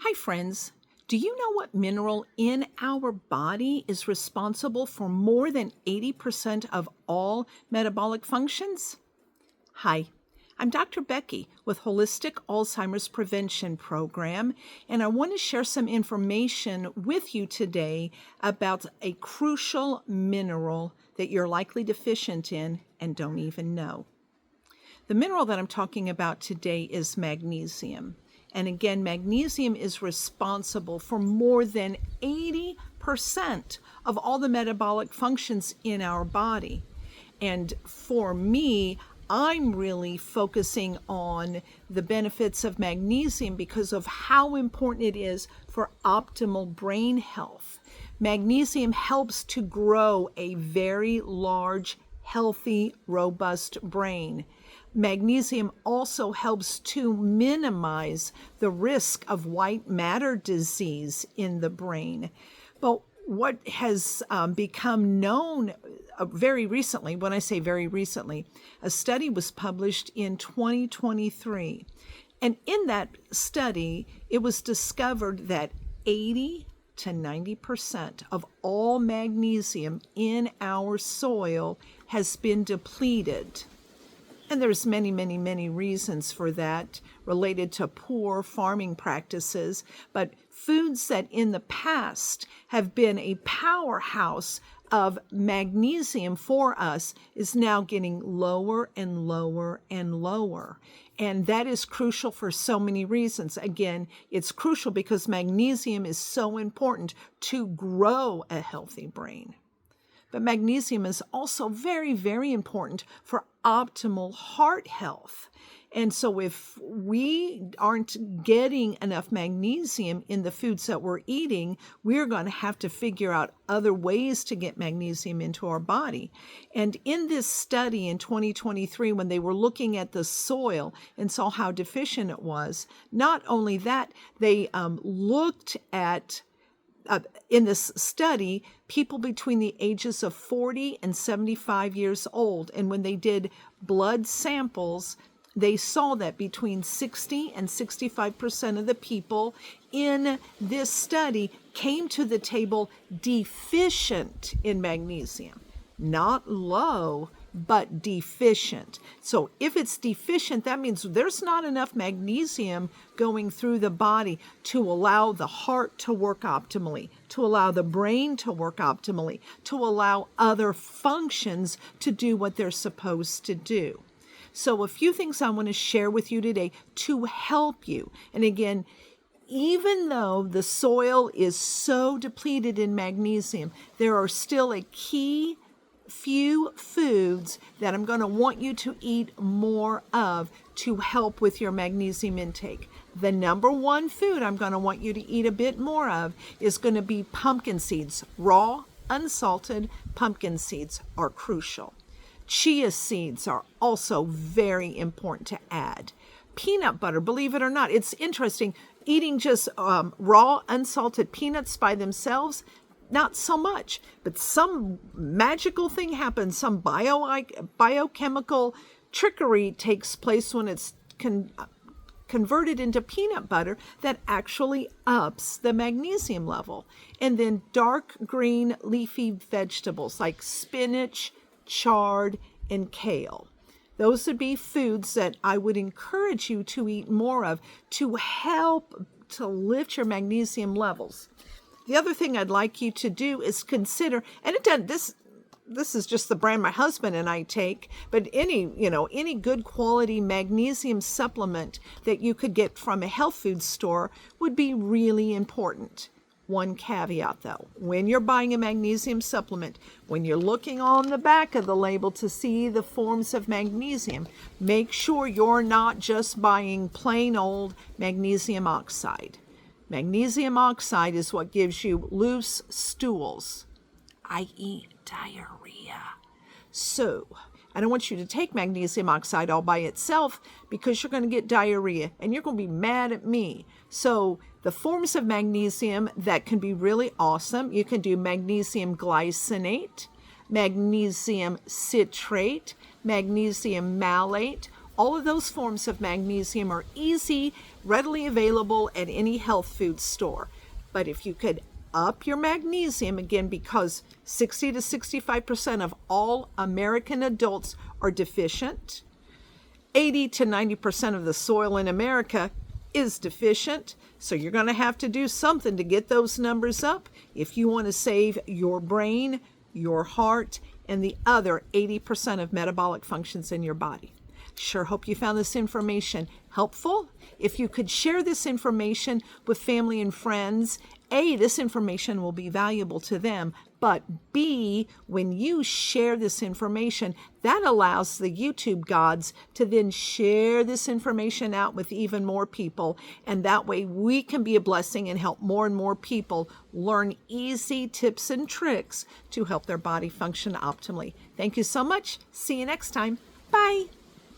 Hi, friends. Do you know what mineral in our body is responsible for more than 80% of all metabolic functions? Hi, I'm Dr. Becky with Holistic Alzheimer's Prevention Program, and I want to share some information with you today about a crucial mineral that you're likely deficient in and don't even know. The mineral that I'm talking about today is magnesium. And again, magnesium is responsible for more than 80% of all the metabolic functions in our body. And for me, I'm really focusing on the benefits of magnesium because of how important it is for optimal brain health. Magnesium helps to grow a very large, healthy, robust brain. Magnesium also helps to minimize the risk of white matter disease in the brain. But what has become known very recently, when I say very recently, a study was published in 2023. And in that study, it was discovered that 80 to 90% of all magnesium in our soil has been depleted. And there's many reasons for that related to poor farming practices, but foods that in the past have been a powerhouse of magnesium for us is now getting lower and lower and lower. And that is crucial for so many reasons. Again, it's crucial because magnesium is so important to grow a healthy brain. But magnesium is also very important for optimal heart health. And so if we aren't getting enough magnesium in the foods that we're eating, we're going to have to figure out other ways to get magnesium into our body. And in this study in 2023, when they were looking at the soil and saw how deficient it was, not only that, they looked at in this study, people between the ages of 40 and 75 years old. And when they did blood samples, they saw that between 60 and 65% of the people in this study came to the table deficient in magnesium. Not low, but deficient. So if it's deficient, that means there's not enough magnesium going through the body to allow the heart to work optimally, to allow the brain to work optimally, to allow other functions to do what they're supposed to do. So a few things I want to share with you today to help you. And again, even though the soil is so depleted in magnesium, there are still a key few foods that I'm going to want you to eat more of to help with your magnesium intake. The number one food I'm going to want you to eat a bit more of is going to be pumpkin seeds. Raw, unsalted pumpkin seeds are crucial. Chia seeds are also very important to add. Peanut butter, believe it or not, it's interesting. Eating just raw, unsalted peanuts by themselves, not so much, but some magical thing happens. Some biochemical trickery takes place when it's converted into peanut butter that actually ups the magnesium level. And then dark green leafy vegetables like spinach, chard, and kale. Those would be foods that I would encourage you to eat more of to help to lift your magnesium levels. The other thing I'd like you to do is consider, and this is just the brand my husband and I take, but any good quality magnesium supplement that you could get from a health food store would be really important. One caveat though, when you're buying a magnesium supplement, when you're looking on the back of the label to see the forms of magnesium, make sure you're not just buying plain old magnesium oxide. Magnesium oxide is what gives you loose stools, i.e. diarrhea. So, I don't want you to take magnesium oxide all by itself because you're going to get diarrhea and you're going to be mad at me. So, the forms of magnesium that can be really awesome, you can do magnesium glycinate, magnesium citrate, magnesium malate, All of those forms of magnesium are easy, readily available at any health food store. But if you could up your magnesium, again, because 60 to 65% of all American adults are deficient, 80 to 90% of the soil in America is deficient. So you're going to have to do something to get those numbers up if you want to save your brain, your heart, and the other 80% of metabolic functions in your body. Sure hope you found this information helpful. If you could share this information with family and friends, A, this information will be valuable to them, but B, when you share this information, that allows the YouTube gods to then share this information out with even more people, and that way we can be a blessing and help more and more people learn easy tips and tricks to help their body function optimally. Thank you so much. See you next time. Bye.